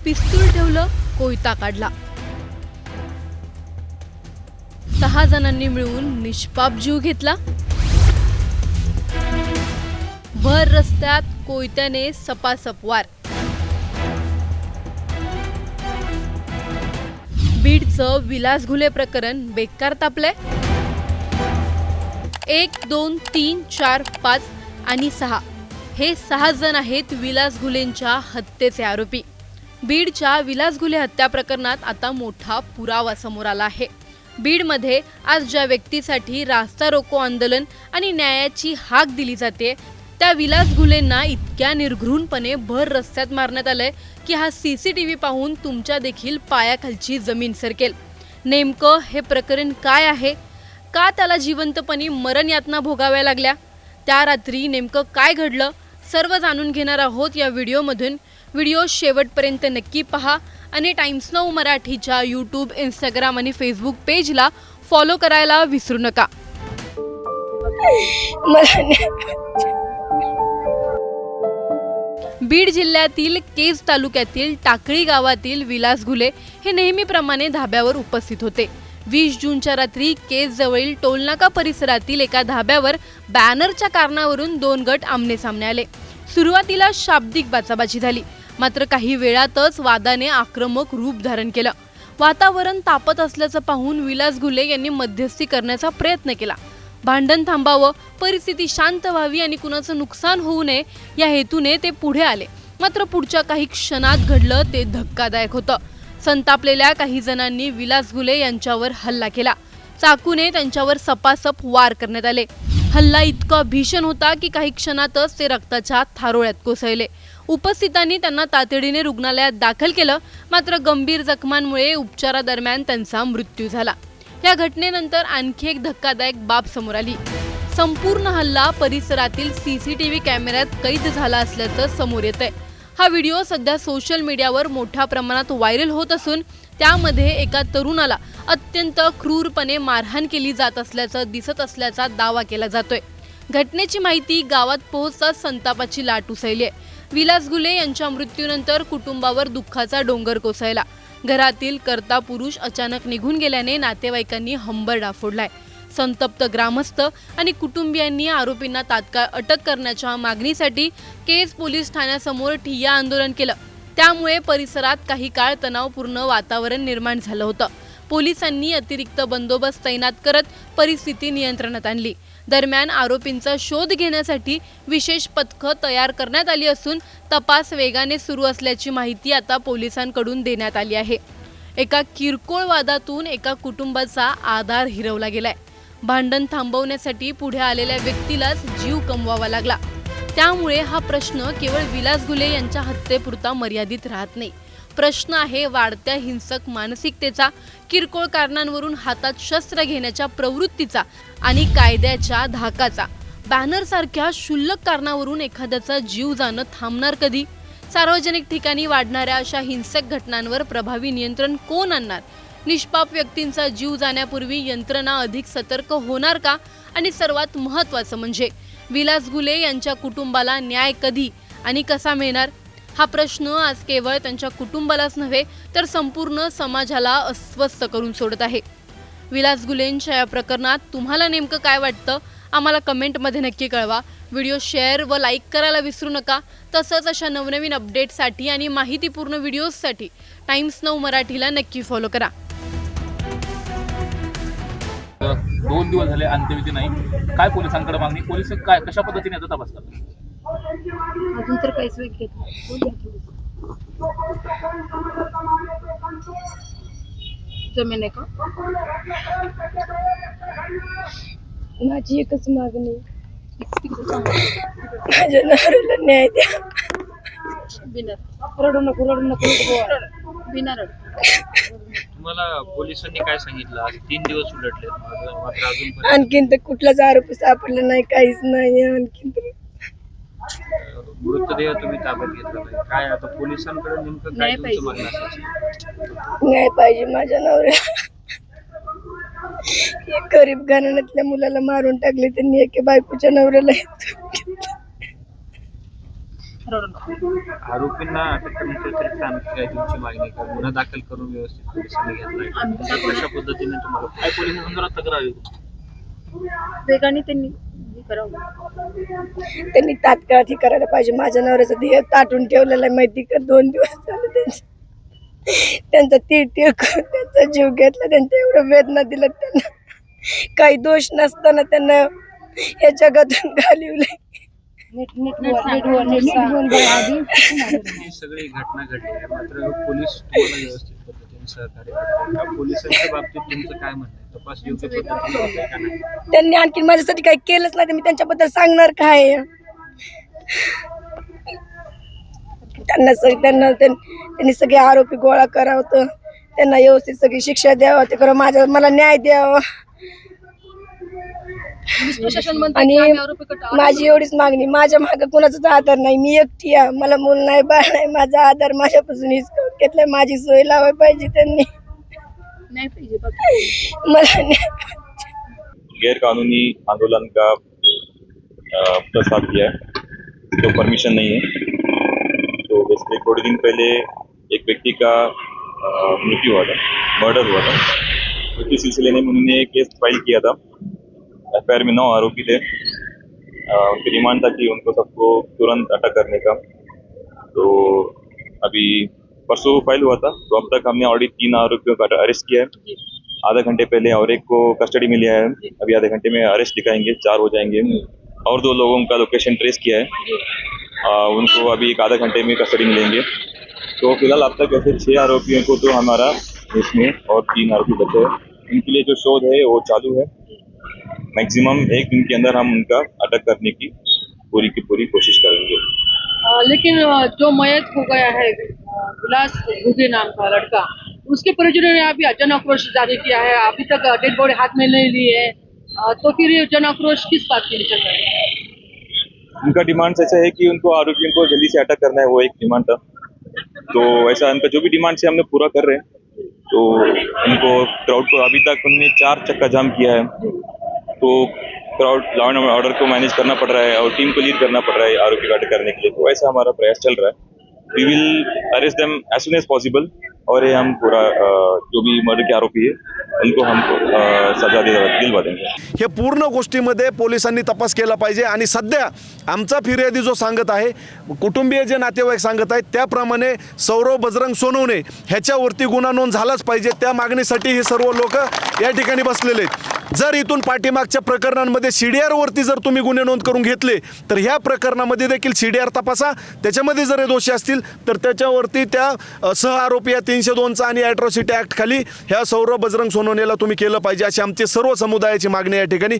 पिस्तूल ठेवलं, कोयता काढला. 6 जणांनी मिळून निष्पाप जीव घेतला. भर रस्त्यात कोयत्याने सपासप वार. बीडचं विलास घुले प्रकरण बेकार तापलंय. 1, 2, 3, 4, 5 आणि 6 हे 6 जण आहेत विलास घुलेंच्या हत्येचे आरोपी. बीडच्या विलास घुले हत्या प्रकरणात आता मोठा पुरावा समोर आला आहे. बीडमध्ये आज ज्या व्यक्तीसाठी रास्ता रोको आंदोलन आणि न्यायाची हाक दिली जाते त्या विलास घुलेंना इतक्या निर्घृणपणे भर रस्त्यात मारण्यात आलंय की हा CCTV पाहून तुमच्या देखील पायाखालची जमीन सरकेल. नेमकं हे प्रकरण काय आहे? का त्याला जिवंतपणी मरण यातना भोगाव्या लागल्या? त्या रात्री नेमकं काय घडलं? सर्व जाणून घेणार आहोत या व्हिडिओमधून. व्हिडिओ शेवटपर्यंत नक्की पहा आणि टाइम्स नाऊ मराठीच्या YouTube, Instagram आणि Facebook पेजला फॉलो करायला विसरू नका. बीड जिल्ह्यातील केज तालुक्यातील टाकळी गावातील विलास घुले हे नेहमीप्रमाणे धाब्यावर उपस्थित होते. 20 जूनच्या रात्री केज जवळील टोलनाका परिसरातील एका धाब्यावर बॅनरच्या कारणावरून 2 गट आमने सामने आले. सुरुवातीला शाब्दिक बाचाबाची झाली, मात्र काही वेळातच वादाने आक्रमक रूप धारण केलं. वातावरण तापत असल्याचं पाहून विलास घुले यांनी मध्यस्थी करण्याचा प्रयत्न केला. भांडण थांबावं, परिस्थिती शांत व्हावी आणि कुणाचं नुकसान होऊ नये या हेतूने ते पुढे आले. मात्र पुढच्या काही क्षणात घडलं ते धक्कादायक होतं. संतापलेल्या काही जणांनी विलास घुले यांच्यावर हल्ला केला. चाकूने त्यांच्यावर सपासप वार करण्यात आले. हल्ला इतका भीषण होता की काही क्षणातच ते रक्ताच्या थारोळ्यात कोसळले. उपस्थितांनी त्यांना तातडीने रुग्णालयात दाखल केलं, मात्र गंभीर जखमांमुळे उपचारादरम्यान त्यांचा मृत्यू झाला. या घटनेनंतर आणखी एक धक्कादायक बाब समोर आली. संपूर्ण हल्ला परिसरातील CCTV कॅमेऱ्यात कैद झाला असल्याचं समोर येतंय. हा व्हिडिओ सध्या सोशल मीडियावर मोठ्या प्रमाणात व्हायरल होत असून त्यामध्ये एका तरुणाला अत्यंत क्रूरपणे मारहाण केली जात असल्याचं दिसत असल्याचा दावा केला जातोय. घटनेची माहिती गावात पोहोचताच संतापाची लाट उसळली आहे. विलास घुले यांच्या मृत्यूनंतर कुटुंबावर दुःखाचा डोंगर कोसळला. घरातील कर्ता पुरुष अचानक निघून गेल्याने नातेवाईकांनी हंबरडा फोडलाय. संतप्त ग्रामस्थ आणि कुटुंबियांनी आरोपींना तात्काळ अटक करण्याच्या मागणीसाठी केज पोलीस ठाण्यासमोर ठिय्या आंदोलन केलं. त्यामुळे परिसरात काही काळ तणावपूर्ण वातावरण निर्माण झालं होतं. पोलिसांनी अतिरिक्त बंदोबस्त तैनात करत परिस्थिती नियंत्रणात आणली. दरम्यान आरोपींचा शोध घेण्यासाठी विशेष पथकं तयार करण्यात आली असून तपास वेगाने सुरू असल्याची माहिती आता पोलिसांकडून देण्यात आली आहे. एका किरकोळ वादातून एका कुटुंबाचा आधार हिरवला गेलाय. भांडण थांबवण्यासाठी पुढे आलेल्या व्यक्तीलाच जीव गमवावा लागला. त्यामुळे हा प्रश्न केवळ विलास घुले यांच्या हत्येपुरता मर्यादित राहत नाही. प्रश्न आहे वाढत्या हिंसक मानसिकतेचा, किरकोळ कारणांवरून हातात शस्त्र घेण्याच्या प्रवृत्तीचा आणि कायद्याच्या धाकाचा. बॅनरसारख्या क्षुल्लक कारणावरून एखाद्याचा जीव जाणं थांबणार कधी? सार्वजनिक ठिकाणी वाढणाऱ्या अशा हिंसक घटनांवर प्रभावी नियंत्रण कोण आणणार? निष्पाप व्यक्तींचा जीव जाण्यापूर्वी यंत्रणा अधिक सतर्क होणार का? आणि सर्वात महत्त्वाचं म्हणजे विलास घुले यांच्या कुटुंबाला न्याय कधी आणि कसा मिळणार? हा प्रश्न आज केवळ त्यांच्या कुटुंबालाच नव्हे तर संपूर्ण समाजाला अस्वस्थ करून सोडत आहे. विलास घुलेंच्या या प्रकरणात तुम्हाला नेमकं काय वाटतं? आम्हाला कमेंटमध्ये नक्की कळवा. व्हिडिओ शेअर व लाईक करायला विसरू नका. तसंच अशा नवनवीन अपडेट्ससाठी आणि माहितीपूर्ण व्हिडिओजसाठी टाइम्स नाऊ मराठीला नक्की फॉलो करा. 2 दिवस झाले अंत्यविधी नाही. काय पोलिसांकडे मागणी? पोलिस काय कशा पद्धतीने याचा तपास करतात? अजून तर काहीच वेळ घेत जमीन आहे का? माझी एकच मागणी, माझ्या नवऱ्याला न्याय द्या. रडू नको बिना रड. तुम्हाला पोलिसांनी काय सांगितलं? आज 3 दिवस उलटले, मात्र अजून आणखीन तर कुठलाच आरोपी सापडला नाही, काहीच नाही. आणखीन तर मृतदेह तुम्ही ताब्यात घेतला. काय आता पोलिसांकडे नेमकं काय तुमचं मागणं असायचं? न्याय पाहिजे माझ्या नवऱ्याला. गरीब घराण्यातल्या मुलाला मारून टाकले त्यांनी, एके बायकोच्या नवऱ्याला. आरोपींना अटक करण्याची आणखी काही तुमची मागणी आहे का? गुन्हा दाखल करून व्यवस्थित पोलिसांनी घेतलाय कशा पद्धतीने तुम्हाला काय पोलिसांसंदर्भात तक्रार आहे? वेगाने त्यांनी तात्काळ हे करायला पाहिजे. माझ्या नवऱ्याचं ध्येय ताटून ठेवलेलं आहे माहिती का. 2 दिवस झाले त्यांचा तीळ करून त्यांचा जीव घेतला. त्यांच्या एवढं वेदना दिलं त्यांना. काही दोष नसताना त्यांना या जगातून घालवले. ही सगळी घटना घडली आहे मात्र पोलीस तुम्हाला व्यवस्थित पद्धतीने सहकार्य करतात. पोलिसांच्या बाबतीत तुमचं काय म्हणणं आहे? तपास योग्य पद्धतीने होतोय का नाही? त्यांनी आणखी माझ्यासाठी काही केलंच नाही. मी त्यांच्याबद्दल सांगणार काय. त्यांनी सगळे आरोपी गोळा करावं, त्यांना व्यवस्थित सगळी शिक्षा द्यावं, ते करा मला न्याय द्यावा. आणि माझी एवढीच मागणी, माझ्या मागे कुणाचाच आधार नाही. मी एकटी आहे, मला मूल नाही, बाळ नाही. माझा आधार माझ्यापासून हिसकावून घेतलाय. माझी सोय लावायला पाहिजे त्यांनी. मला गैरकानूनी आंदोलन का प्रस्ताव किया है, तो परमिशन नहीं है। तो बेसिकली थोड़े दिन पहले एक व्यक्ति का मृत्यु हुआ था, मर्डर हुआ था। तो इस सिलसिले में उन्होंने केस फाइल किया था। एफआईआर में 9 आरोपी थे। उनकी डिमांड था कि उनको सबको तुरंत अटक करने का। तो अभी परसों फाइल हुआ था, तो अब तक हमने ऑलरेडी 3 आरोपियों का अरेस्ट किया है। आधा घंटे पहले और एक को कस्टडी में लिया है। अभी आधे घंटे में अरेस्ट दिखाएंगे, 4 हो जाएंगे। और 2 लोगों का लोकेशन ट्रेस किया है, उनको अभी एक आधा घंटे में कस्टडी में लेंगे। तो फिलहाल अब तक ऐसे 6 आरोपियों को तो हमारा इसमें और 3 आरोपी बचे हैं। इनके लिए जो शोध है वो चालू है। मैक्सिमम 1 दिन के अंदर हम उनका अटक करने की पूरी कोशिश करेंगे। लेकिन जो मयत हो गया है विलास घुगे नाम का लड़का, उसके परिजनों ने अभी जन आक्रोश जारी किया है। अभी तक डेड बॉडी हाथ में नहीं ली है, तो फिर ये जन आक्रोश किस बात के लिए चल रहा है? उनका डिमांड ऐसा है कि उनको आरोपियों को जल्दी से अटक करना है, वो एक डिमांड था। तो ऐसा उनका जो भी डिमांड से हमने पूरा कर रहे हैं। तो उनको क्राउड को अभी तक उन्होंने 4 चक्का जाम किया है, तो क्राउड लॉ एंड ऑर्डर को मैनेज करना पड़ रहा है और टीम को लीड करना पड़ रहा है आरोपी को अटक करने के लिए। तो ऐसा हमारा प्रयास चल रहा है। We will arrest them as soon as possible. और ये हम पूरा जो भी मर्डर के आरोपी है उनको हम सजा दिलवा देंगे। हे पूर्ण गोष्टीमध्ये पोलिसांनी तपास केला पाहिजे। आणि सध्या आमचा फिर्यादी जो सांगत आहे, कुटुंबीय जे नातेवाईक सांगत आहेत त्याप्रमाणे सौरव बजरंग सोनवणे ह्याच्यावरती गुन्हा नोंद झालाच पाहिजे। त्या मागणीसाठी हे सर्व लोक या ठिकाणी बसलेले आहेत। जर इथून पाठीमागच्या प्रकरणांमध्ये CDR वरती जर तुम्ही गुन्हे नोंद करून घेतले तर ह्या प्रकरणामध्ये देखील CDR तपासा। त्याच्यामध्ये जर दोषी असतील तर त्याच्यावरती त्या सहआरोपी 302 आणि ॲट्रॉसिटी ॲक्ट खाली ह्या सौरव बजरंग सोनवणेला तुम्ही केलं पाहिजे, अशी आमची सर्व समुदायाची मागणी या ठिकाणी।